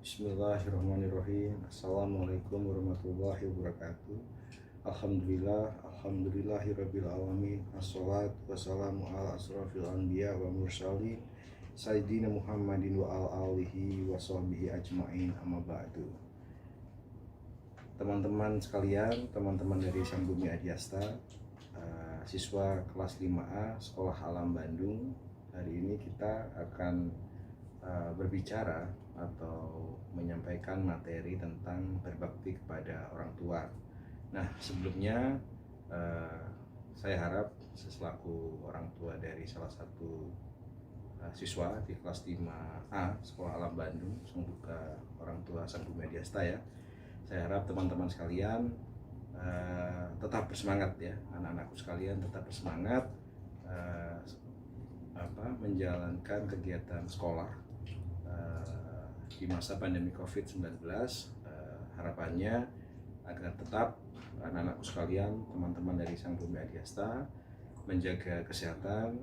Bismillahirrahmanirrahim. Assalamualaikum warahmatullahi wabarakatuh. Alhamdulillahirabbil alamin. Assalatu wassalamu ala asrofil anbiya wa mursalin Sayyidina Muhammadin wa ala alihi wa sahbihi ajma'in, amma ba'du. Teman-teman sekalian, teman-teman dari Sang Bumi Adiasta, siswa kelas 5A Sekolah Alam Bandung, hari ini kita akan berbicara atau menyampaikan materi tentang berbakti kepada orang tua. Nah, sebelumnya saya harap selaku orang tua dari salah satu siswa di kelas 5A Sekolah Alam Bandung, semoga orang tua Sang Bumi Adiasta ya. Saya harap teman-teman sekalian tetap bersemangat ya, anak-anakku sekalian tetap bersemangat menjalankan kegiatan sekolah di masa pandemi COVID-19. Harapannya agar tetap anak-anakku sekalian, teman-teman dari Sang Bumi Adiasta menjaga kesehatan,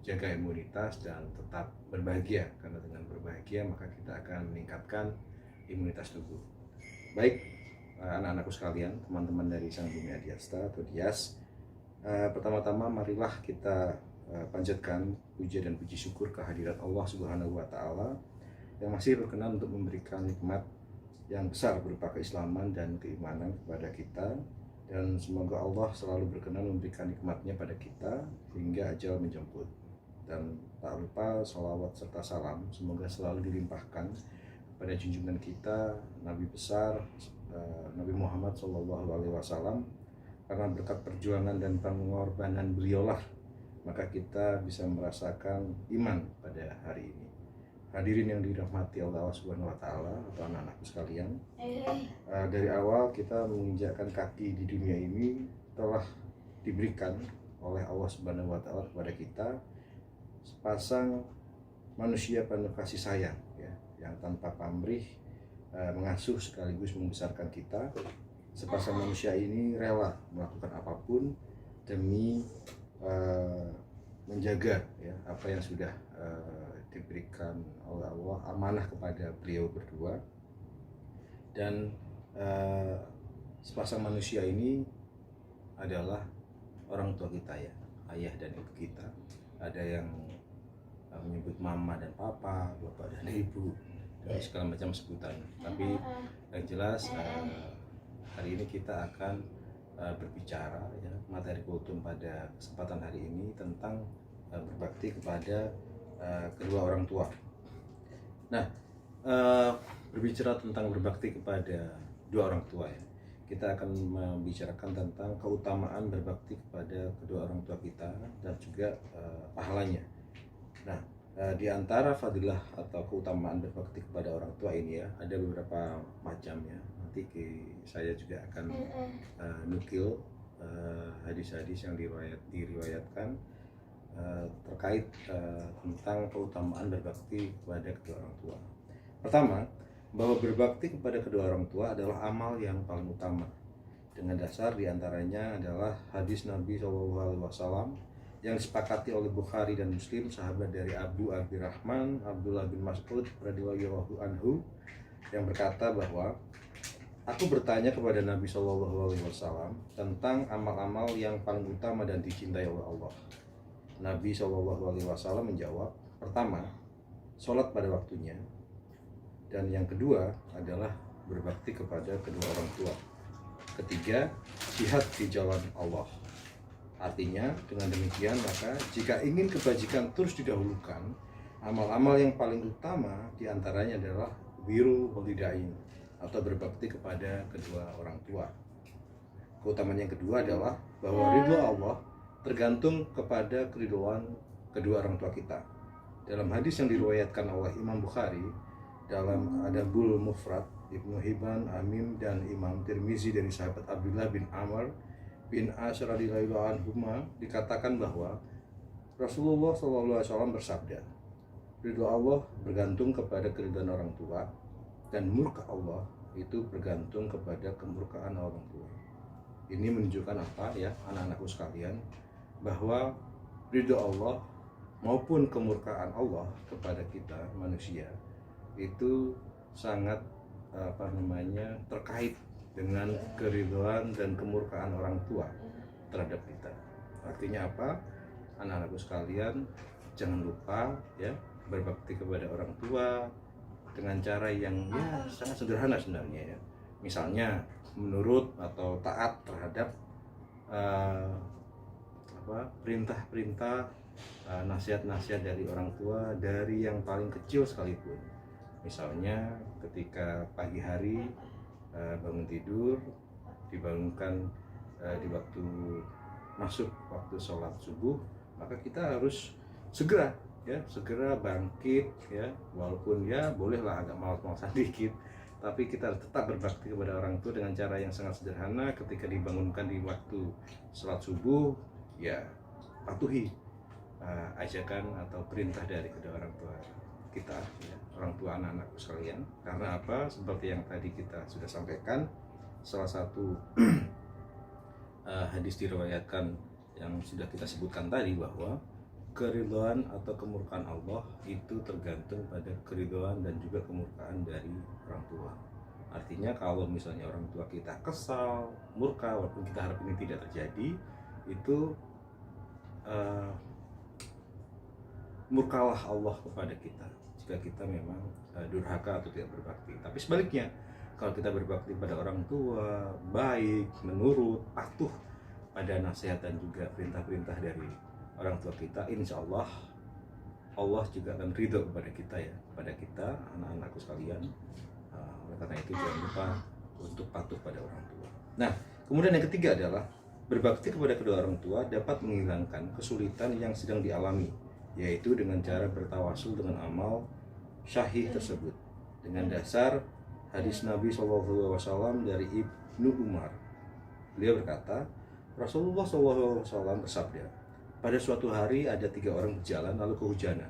jaga imunitas, dan tetap berbahagia, karena dengan berbahagia maka kita akan meningkatkan imunitas tubuh. Baik, anak-anakku sekalian, teman-teman dari Sang Bumi Adiasta atau Dias, pertama-tama marilah kita panjatkan puja dan puji syukur kehadirat Allah Subhanahu wa Ta'ala yang masih berkenan untuk memberikan nikmat yang besar berupa keislaman dan keimanan kepada kita, dan semoga Allah selalu berkenan memberikan nikmatnya pada kita hingga ajal menjemput. Dan tak lupa sholawat serta salam semoga selalu dilimpahkan pada junjungan kita Nabi besar Nabi Muhammad SAW, karena berkat perjuangan dan pengorbanan beliaulah maka kita bisa merasakan iman pada hari ini. Hadirin yang dirahmati Allah Subhanahu wa Ta'ala atau anak-anakku sekalian, dari awal kita menginjakkan kaki di dunia ini telah diberikan oleh Allah Subhanahu wa Ta'ala kepada kita sepasang manusia penuh kasih sayang ya, yang tanpa pamrih mengasuh sekaligus membesarkan kita. Sepasang manusia ini rela melakukan apapun demi menjaga ya apa yang sudah diberikan oleh Allah amanah kepada beliau berdua. Dan sepasang manusia ini adalah orang tua kita ya, ayah dan ibu kita. Ada yang menyebut mama dan papa, bapak dan ibu, dan segala macam sebutan. Tapi yang jelas hari ini kita akan berbicara ya, materi kultum pada kesempatan hari ini tentang berbakti kepada kedua orang tua. Nah, berbicara tentang berbakti kepada dua orang tua ya, kita akan membicarakan tentang keutamaan berbakti kepada kedua orang tua kita dan juga pahalanya. Nah, di antara fadilah atau keutamaan berbakti kepada orang tua ini ya, ada beberapa macam ya. Nanti saya juga akan nukil hadis-hadis yang diriwayatkan terkait tentang keutamaan berbakti kepada kedua orang tua. Pertama, bahwa berbakti kepada kedua orang tua adalah amal yang paling utama. Dengan dasar diantaranya adalah hadis Nabi SAW yang disepakati oleh Bukhari dan Muslim, sahabat dari Abu Abdurrahman Abdullah bin Mas'ud radhiyallahu anhu, yang berkata bahwa aku bertanya kepada Nabi SAW tentang amal-amal yang paling utama dan dicintai oleh Allah. Nabi SAW menjawab, pertama, sholat pada waktunya, dan yang kedua adalah berbakti kepada kedua orang tua, ketiga, jihad di jalan Allah. Artinya dengan demikian maka jika ingin kebajikan terus didahulukan, amal-amal yang paling utama diantaranya adalah birrul walidain atau berbakti kepada kedua orang tua. Keutamaan yang kedua adalah bahwa ridho Allah tergantung kepada keridhoan kedua orang tua kita. Dalam hadis yang diriwayatkan oleh Imam Bukhari dalam Adabul Mufrad, Ibnu Hibban, Amim, dan Imam Tirmizi dari sahabat Abdullah bin Amr bin As radhiyallahu anhuma, dikatakan bahwa Rasulullah SAW bersabda, ridho Allah bergantung kepada keridhaan orang tua, dan murka Allah itu bergantung kepada kemurkaan orang tua. Ini menunjukkan apa ya anak-anakku sekalian, bahwa ridho Allah maupun kemurkaan Allah kepada kita manusia itu sangat terkait dengan keridhaan dan kemurkaan orang tua terhadap kita. Artinya apa? Anak-anakku sekalian, jangan lupa ya berbakti kepada orang tua dengan cara yang ya sangat sederhana sebenarnya ya. Misalnya menurut atau taat terhadap perintah-perintah, nasihat-nasihat dari orang tua dari yang paling kecil sekalipun. Misalnya ketika pagi hari bangun tidur, dibangunkan di waktu masuk waktu sholat subuh, maka kita harus segera bangkit ya, walaupun ya bolehlah agak malas-malasan dikit, tapi kita tetap berbakti kepada orang tua dengan cara yang sangat sederhana. Ketika dibangunkan di waktu sholat subuh, ya patuhi ajakan atau perintah dari kedua orang tua kita ya, orang tua anak-anakku sekalian. Karena apa? Seperti yang tadi kita sudah sampaikan, salah satu hadis diriwayatkan yang sudah kita sebutkan tadi, bahwa keridhaan atau kemurkaan Allah itu tergantung pada keridhaan dan juga kemurkaan dari orang tua. Artinya kalau misalnya orang tua kita kesal, murka, walaupun kita harap ini tidak terjadi, itu murkalah Allah kepada kita jika kita memang durhaka atau tidak berbakti. Tapi sebaliknya, kalau kita berbakti pada orang tua, baik, menurut, patuh pada nasihat dan juga perintah-perintah dari orang tua kita, insya Allah Allah juga akan ridho kepada kita ya, kepada kita anak-anakku sekalian. Oleh karena itu jangan lupa untuk patuh pada orang tua. Nah, kemudian yang ketiga adalah berbakti kepada kedua orang tua dapat menghilangkan kesulitan yang sedang dialami, yaitu dengan cara bertawasul dengan amal syahih tersebut. Dengan dasar hadis Nabi SAW dari Ibnu Umar, beliau berkata, Rasulullah SAW bersabda, pada suatu hari ada 3 orang berjalan lalu kehujanan.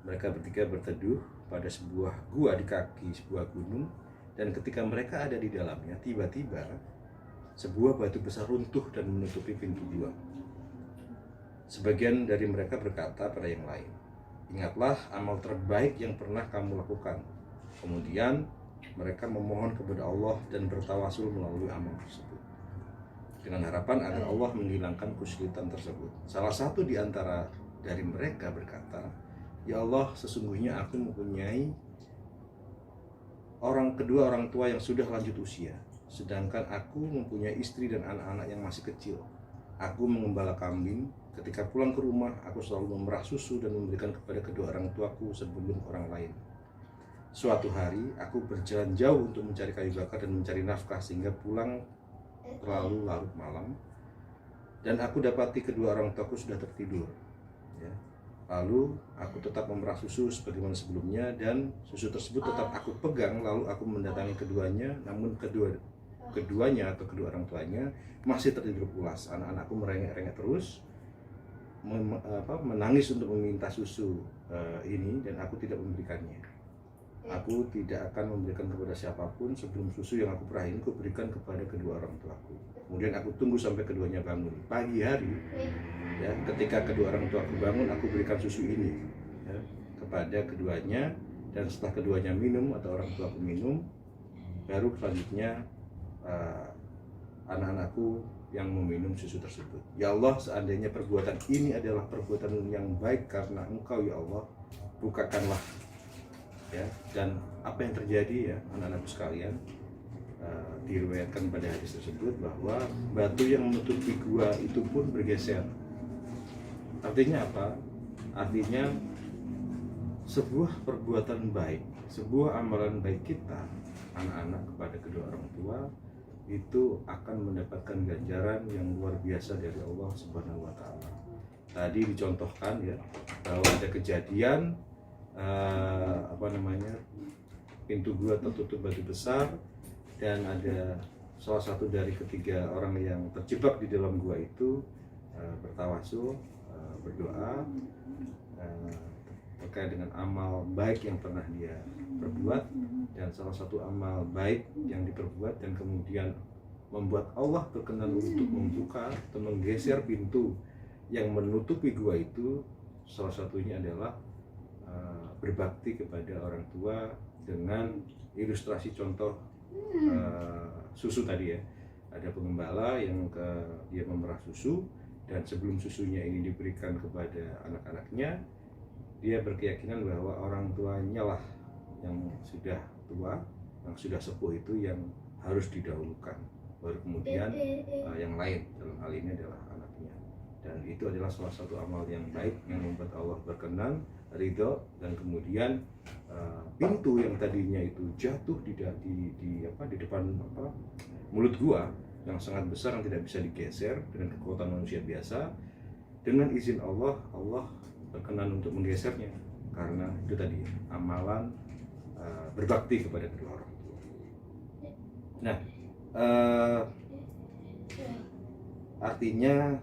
Mereka bertiga berteduh pada sebuah gua di kaki sebuah gunung, dan ketika mereka ada di dalamnya, tiba-tiba sebuah batu besar runtuh dan menutupi pintu gua. Sebagian dari mereka berkata pada yang lain, ingatlah amal terbaik yang pernah kamu lakukan. Kemudian mereka memohon kepada Allah dan bertawasul melalui amal tersebut, dengan harapan agar Allah menghilangkan kesulitan tersebut. Salah satu di antara dari mereka berkata, ya Allah, sesungguhnya aku mempunyai kedua orang tua yang sudah lanjut usia, sedangkan aku mempunyai istri dan anak-anak yang masih kecil. Aku mengembala kambing. Ketika pulang ke rumah, aku selalu memerah susu dan memberikan kepada kedua orang tuaku sebelum orang lain. Suatu hari, aku berjalan jauh untuk mencari kayu bakar dan mencari nafkah, sehingga pulang terlalu larut malam, dan aku dapati kedua orang tuaku sudah tertidur ya. Lalu aku tetap memerah susu sebagaimana sebelumnya, dan susu tersebut tetap aku pegang. Lalu aku mendatangi keduanya, namun keduanya atau kedua orang tuanya masih tertidur pulas. Anak-anakku merengek-rengek terus, menangis untuk meminta susu ini, dan aku tidak memberikannya. Aku tidak akan memberikan kepada siapapun sebelum susu yang aku perah ini kuberikan kepada kedua orang tuaku. Kemudian aku tunggu sampai keduanya bangun. Pagi hari, ya, ketika kedua orang tuaku bangun, aku berikan susu ini ya, kepada keduanya, dan setelah keduanya minum atau orang tuaku minum, baru selanjutnya anak-anakku yang meminum susu tersebut. Ya Allah, seandainya perbuatan ini adalah perbuatan yang baik karena Engkau ya Allah, bukakanlah ya. Dan apa yang terjadi ya anak-anakku sekalian, diriwayatkan pada hadis tersebut bahwa batu yang menutupi gua itu pun bergeser. Artinya apa? Artinya sebuah perbuatan baik, sebuah amalan baik kita anak-anak kepada kedua orang tua itu akan mendapatkan ganjaran yang luar biasa dari Allah Subhanahu wa Ta'ala. Tadi dicontohkan ya bahwa ada kejadian pintu gua tertutup batu besar, dan ada salah satu dari ketiga orang yang terjebak di dalam gua itu bertawasul, berdoa terkait dengan amal baik yang pernah dia perbuat, dan salah satu amal baik yang diperbuat dan kemudian membuat Allah berkenan untuk membuka atau menggeser pintu yang menutupi gua itu, salah satunya adalah berbakti kepada orang tua dengan ilustrasi contoh susu tadi ya. Ada pengembala yang dia memerah susu, dan sebelum susunya ini diberikan kepada anak-anaknya, dia berkeyakinan bahwa orang tuanya lah yang sudah tua, yang sudah sepuh itu yang harus didahulukan, baru kemudian yang lain, dalam hal ini adalah anaknya. Dan itu adalah salah satu amal yang baik yang membuat Allah berkenan, ridho, dan kemudian pintu yang tadinya itu jatuh di depan mulut gua yang sangat besar yang tidak bisa digeser dengan kekuatan manusia biasa, dengan izin Allah berkenan untuk menggesernya karena itu tadi amalan berbakti kepada kedua orang tua. Nah, artinya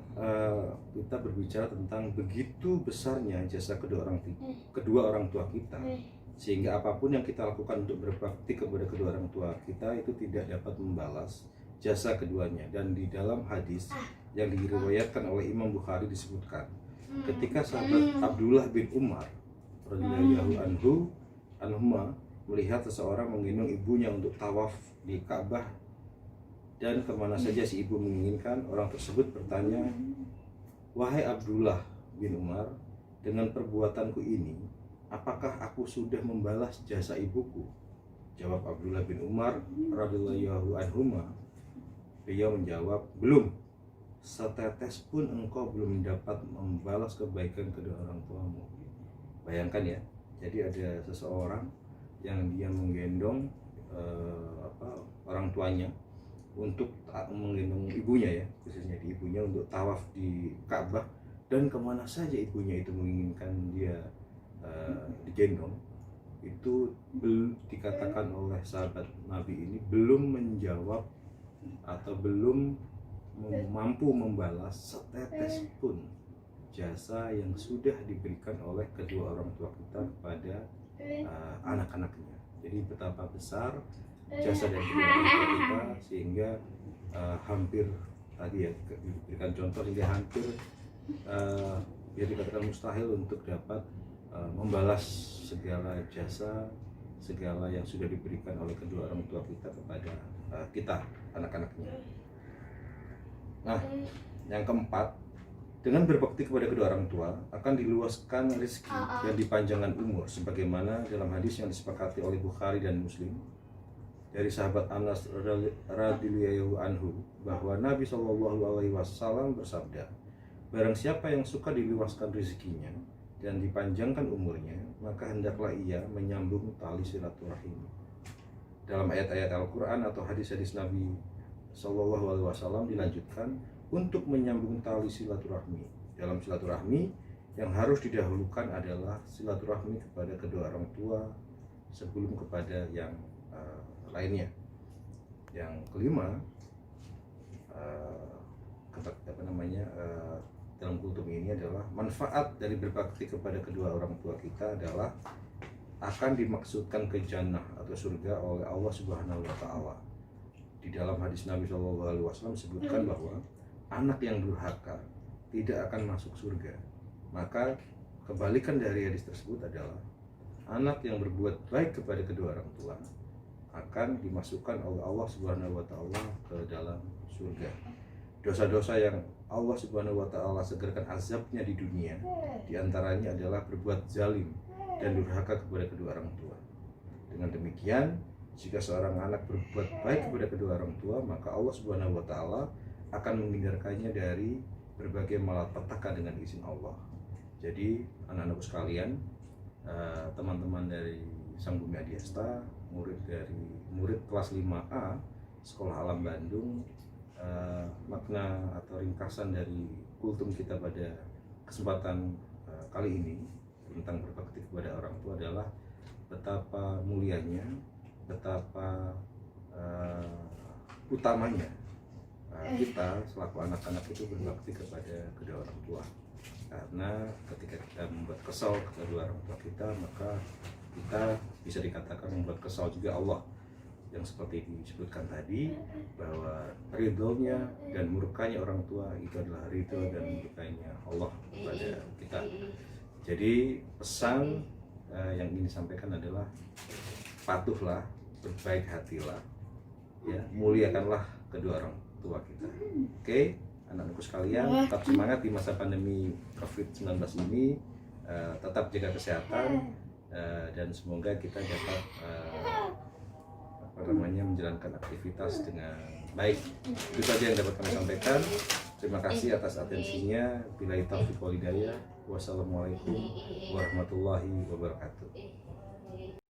kita berbicara tentang begitu besarnya jasa kedua orang tua kita, sehingga apapun yang kita lakukan untuk berbakti kepada kedua orang tua kita itu tidak dapat membalas jasa keduanya. Dan di dalam hadis yang diriwayatkan oleh Imam Bukhari disebutkan, ketika sahabat Abdullah bin Umar radhiyallahu anhuma melihat seseorang menggendong ibunya untuk tawaf di Ka'bah, dan kemana saja si ibu menginginkan, orang tersebut bertanya, "Wahai Abdullah bin Umar, dengan perbuatanku ini, apakah aku sudah membalas jasa ibuku?" Jawab Abdullah bin Umar radhiyallahu anhuma, beliau menjawab, "Belum. Setetes pun engkau belum dapat membalas kebaikan kedua orang tuamu." Bayangkan ya, jadi ada seseorang yang dia menggendong orang tuanya untuk menggendong ibunya ya, khususnya di ibunya untuk tawaf di Ka'bah, dan kemana saja ibunya itu menginginkan dia digendong, itu dikatakan oleh sahabat Nabi ini belum menjawab atau belum mampu membalas setetes pun jasa yang sudah diberikan oleh kedua orang tua kita kepada anak-anaknya. Jadi betapa besar jasa dari kedua orang tua kita, sehingga hampir tadi ya diberikan contoh, sehingga hampir ya dikatakan mustahil untuk dapat membalas segala jasa, segala yang sudah diberikan oleh kedua orang tua kita kepada kita, anak-anaknya. Nah, yang keempat, dengan berbakti kepada kedua orang tua akan diluaskan rezeki dan dipanjangkan umur, sebagaimana dalam hadis yang disepakati oleh Bukhari dan Muslim dari sahabat Anas radhiyallahu anhu bahwa Nabi SAW bersabda, "Barang siapa yang suka diluaskan rezekinya dan dipanjangkan umurnya, maka hendaklah ia menyambung tali silaturahim." Dalam ayat-ayat Al-Quran atau hadis-hadis Nabi SAW dilanjutkan untuk menyambung tali silaturahmi. Dalam silaturahmi yang harus didahulukan adalah silaturahmi kepada kedua orang tua sebelum kepada yang lainnya. Yang kelima, dalam kultum ini adalah manfaat dari berbakti kepada kedua orang tua kita adalah akan dimaksudkan ke jannah atau surga oleh Allah Subhanahu wa Ta'ala. Di dalam hadis Nabi SAW disebutkan bahwa anak yang durhaka tidak akan masuk surga. Maka kebalikan dari hadis tersebut adalah anak yang berbuat baik kepada kedua orang tua akan dimasukkan oleh Allah Subhanahu wa Ta'ala ke dalam surga. Dosa-dosa yang Allah Subhanahu wa Ta'ala segerkan azabnya di dunia diantaranya adalah berbuat zalim dan durhaka kepada kedua orang tua. Dengan demikian, jika seorang anak berbuat baik kepada kedua orang tua, maka Allah Subhanahu wa Ta'ala akan menghindarkannya dari berbagai malapetaka dengan izin Allah. Jadi anak-anakku sekalian, teman-teman dari Sang Bumi Adiasta, murid kelas 5A Sekolah Alam Bandung, makna atau ringkasan dari kultum kita pada kesempatan kali ini tentang berbakti kepada orang tua adalah betapa mulianya, betapa utamanya kita selaku anak-anak itu berbakti kepada kedua orang tua. Karena ketika kita membuat kesal kedua orang tua kita, maka kita bisa dikatakan membuat kesal juga Allah, yang seperti disebutkan tadi bahwa ridhonya dan murkanya orang tua itu adalah ridho dan murkanya Allah kepada kita. Jadi pesan yang ingin disampaikan adalah patuhlah, berbaik hatilah, ya, muliakanlah kedua orang tua kita. Oke, anak-anakku sekalian, tetap semangat di masa pandemi COVID-19 ini, tetap jaga kesehatan, dan semoga kita dapat menjalankan aktivitas dengan baik. Itu saja yang dapat kami sampaikan. Terima kasih atas atensinya. Billahi taufiq wal hidayah. Wassalamualaikum warahmatullahi wabarakatuh.